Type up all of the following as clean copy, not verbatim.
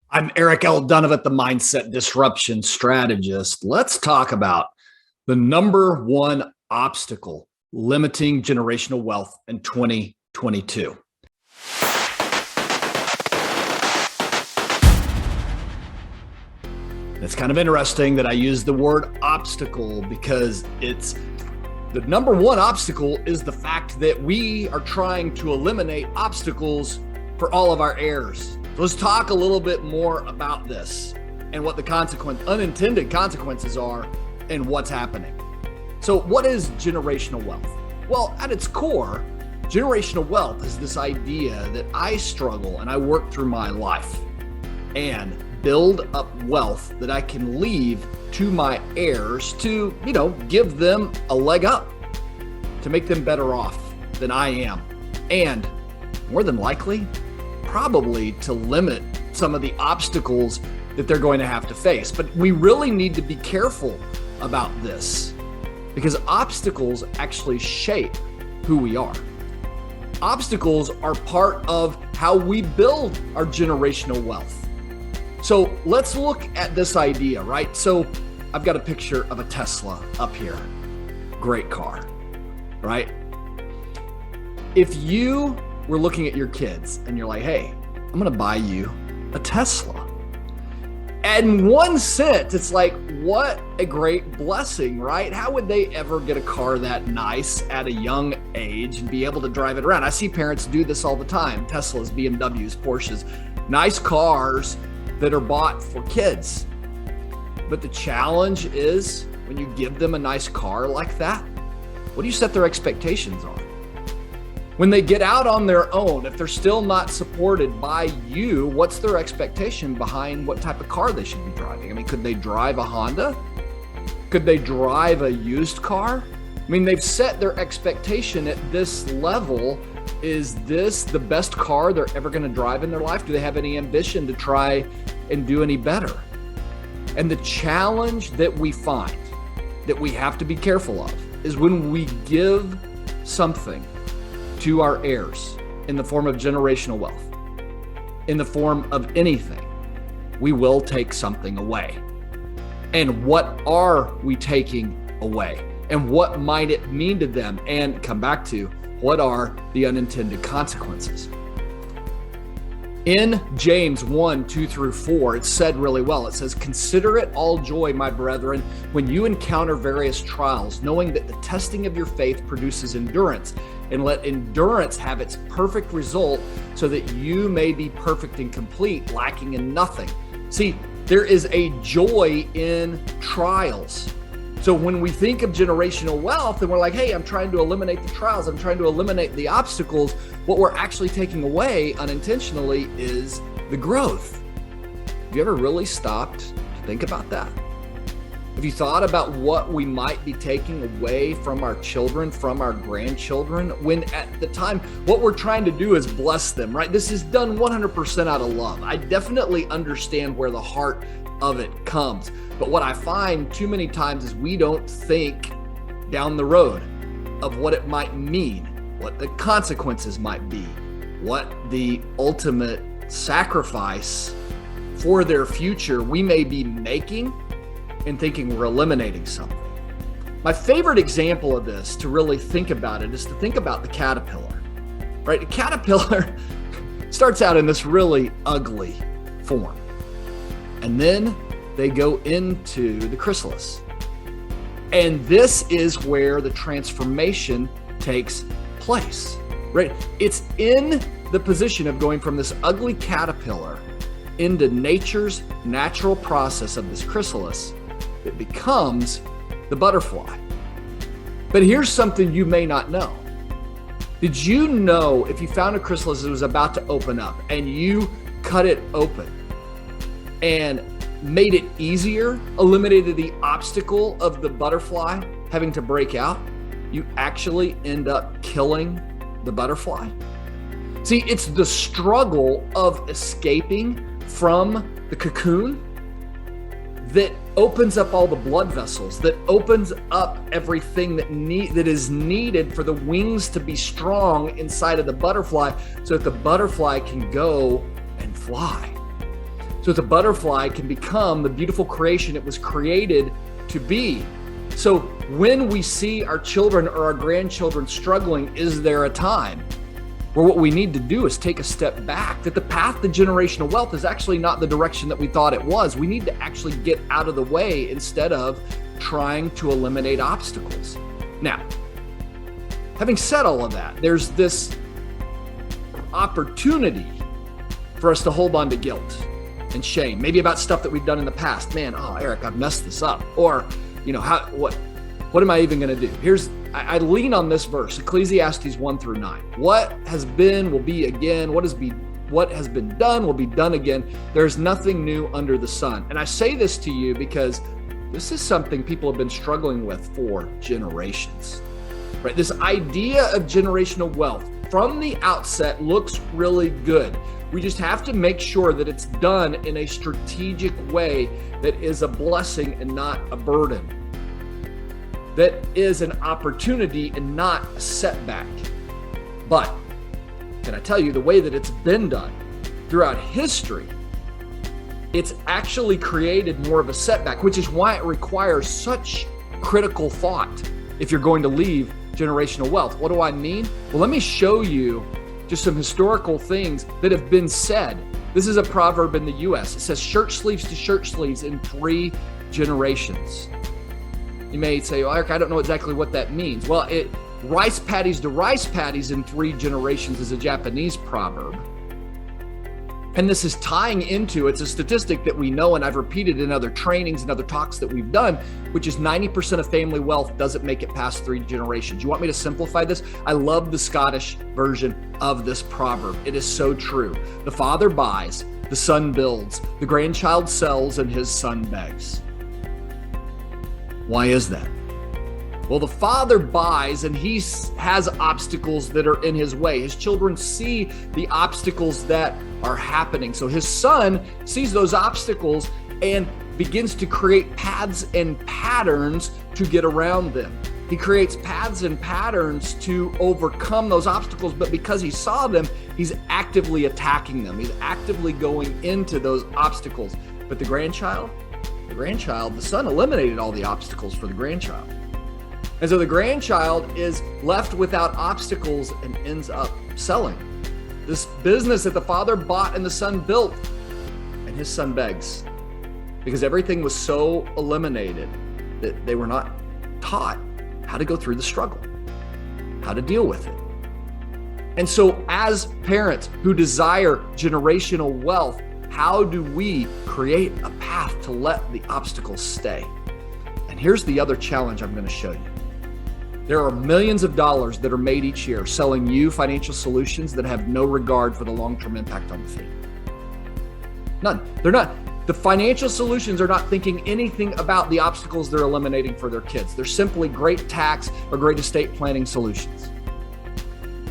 I'm Eric L. Donovan, the Mindset Disruption Strategist. Let's talk about the number one obstacle limiting generational wealth in 2022. It's kind of interesting that I use the word obstacle because it's the number one obstacle is the fact that we are trying to eliminate obstacles for all of our heirs. Let's talk a little bit more about this and what the unintended consequences are and what's happening. So what is generational wealth? Well, at its core, generational wealth is this idea that I struggle and I work through my life and build up wealth that I can leave to my heirs to, give them a leg up, to make them better off than I am. And more than likely, probably to limit some of the obstacles that they're going to have to face. But we really need to be careful about this because obstacles actually shape who we are. Obstacles are part of how we build our generational wealth. So let's look at this idea, right? So I've got a picture of a Tesla up here. Great car, right? If you we're looking at your kids and you're like, hey, I'm going to buy you a Tesla. And in one sense, it's like, what a great blessing, right? How would they ever get a car that nice at a young age and be able to drive it around? I see parents do this all the time. Teslas, BMWs, Porsches, nice cars that are bought for kids. But the challenge is when you give them a nice car like that, what do you set their expectations on? When they get out on their own, if they're still not supported by you, what's their expectation behind what type of car they should be driving? I mean, could they drive a Honda? Could they drive a used car? I mean, they've set their expectation at this level. Is this the best car they're ever going to drive in their life? Do they have any ambition to try and do any better? And the challenge that we find that we have to be careful of is when we give something to our heirs in the form of generational wealth, in the form of anything, we will take something away. And what are we taking away? And what might it mean to them? And come back to what are the unintended consequences? In James 1:2-4, it's said really well. It says, "Consider it all joy, my brethren, when you encounter various trials, knowing that the testing of your faith produces endurance. And let endurance have its perfect result so that you may be perfect and complete, lacking in nothing." See, there is a joy in trials. So when we think of generational wealth and we're like, hey, I'm trying to eliminate the trials, I'm trying to eliminate the obstacles, what we're actually taking away unintentionally is the growth. Have you ever really stopped to think about that? Have you thought about what we might be taking away from our children, from our grandchildren, when at the time, what we're trying to do is bless them, right? This is done 100% out of love. I definitely understand where the heart of it comes. But what I find too many times is we don't think down the road of what it might mean, what the consequences might be, what the ultimate sacrifice for their future we may be making and thinking we're eliminating something. My favorite example of this to really think about it is to think about the caterpillar, right? A caterpillar starts out in this really ugly form. And then they go into the chrysalis. And this is where the transformation takes place, right? It's in the position of going from this ugly caterpillar into nature's natural process of this chrysalis that becomes the butterfly. But here's something you may not know. Did you know if you found a chrysalis that was about to open up and you cut it open and made it easier, eliminated the obstacle of the butterfly having to break out, you actually end up killing the butterfly? See, it's the struggle of escaping from the cocoon that opens up all the blood vessels, that opens up everything that is needed for the wings to be strong inside of the butterfly so that the butterfly can go and fly. so that the butterfly can become the beautiful creation it was created to be. So when we see our children or our grandchildren struggling, is there a time where what we need to do is take a step back, that the path to generational wealth is actually not the direction that we thought it was. We need to actually get out of the way instead of trying to eliminate obstacles. Now, having said all of that, there's this opportunity for us to hold on to guilt and shame, maybe about stuff that we've done in the past. Man, Eric, I've messed this up. Or, what am I even going to do? I lean on this verse, Ecclesiastes 1-9. What has been will be again. What has been done will be done again. There's nothing new under the sun. And I say this to you because this is something people have been struggling with for generations, right? This idea of generational wealth from the outset looks really good. We just have to make sure that it's done in a strategic way that is a blessing and not a burden, that is an opportunity and not a setback. But can I tell you, the way that it's been done throughout history, it's actually created more of a setback, which is why it requires such critical thought if you're going to leave generational wealth. What do I mean? Well, let me show you just some historical things that have been said. This is a proverb in the US. It says shirt sleeves to shirt sleeves in 3 generations. You may say, well, Eric, I don't know exactly what that means. Well, rice paddies to rice paddies in 3 generations is a Japanese proverb. And this is tying into, it's a statistic that we know, and I've repeated in other trainings and other talks that we've done, which is 90% of family wealth doesn't make it past 3 generations. You want me to simplify this? I love the Scottish version of this proverb. It is so true. The father buys, the son builds, the grandchild sells, and his son begs. Why is that? Well, the father buys and he has obstacles that are in his way. His children see the obstacles that are happening. So his son sees those obstacles and begins to create paths and patterns to get around them. He creates paths and patterns to overcome those obstacles, but because he saw them, he's actively attacking them. He's actively going into those obstacles. But the grandchild, the son eliminated all the obstacles for the grandchild. And so the grandchild is left without obstacles and ends up selling this business that the father bought and the son built, and his son begs because everything was so eliminated that they were not taught how to go through the struggle, how to deal with it. And so as parents who desire generational wealth, how do we create a path to let the obstacles stay? And here's the other challenge I'm going to show you. There are millions of dollars that are made each year selling you financial solutions that have no regard for the long-term impact on the family. None. They're not. The financial solutions are not thinking anything about the obstacles they're eliminating for their kids. They're simply great tax or great estate planning solutions.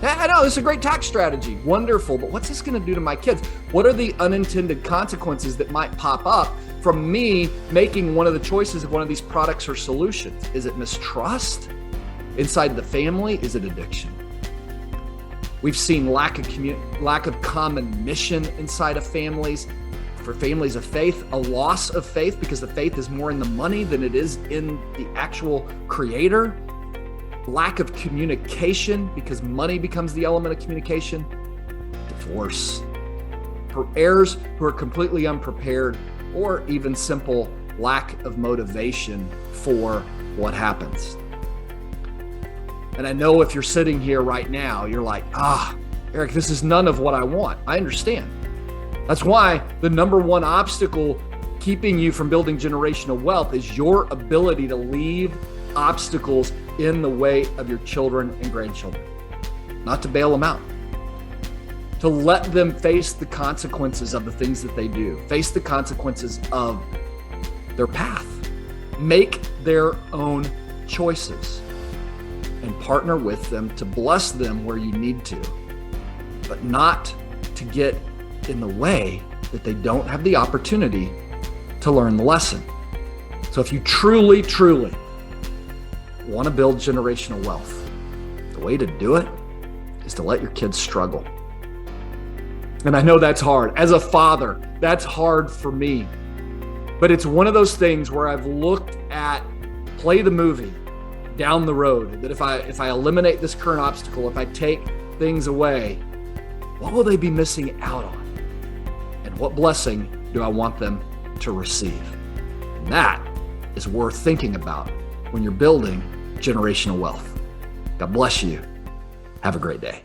I know this is a great tax strategy. Wonderful. But what's this going to do to my kids? What are the unintended consequences that might pop up from me making one of the choices of one of these products or solutions? Is it mistrust inside the family? Is it addiction? We've seen lack of common mission inside of families. For families of faith, a loss of faith because the faith is more in the money than it is in the actual creator. Lack of communication because money becomes the element of communication. Divorce. For heirs who are completely unprepared, or even simple lack of motivation for what happens. And I know if you're sitting here right now, you're like, Eric, this is none of what I want. I understand. That's why the number one obstacle keeping you from building generational wealth is your ability to leave obstacles in the way of your children and grandchildren. Not to bail them out. To let them face the consequences of the things that they do. Face the consequences of their path. Make their own choices. And partner with them to bless them where you need to. But not to get in the way that they don't have the opportunity to learn the lesson. So if you truly want to build generational wealth, the way to do it is to let your kids struggle. And I know that's hard. As a father, that's hard for me. But it's one of those things where I've looked at play the movie down the road, that if I eliminate this current obstacle, if I take things away, what will they be missing out on? And what blessing do I want them to receive? And that is worth thinking about when you're building generational wealth. God bless you. Have a great day.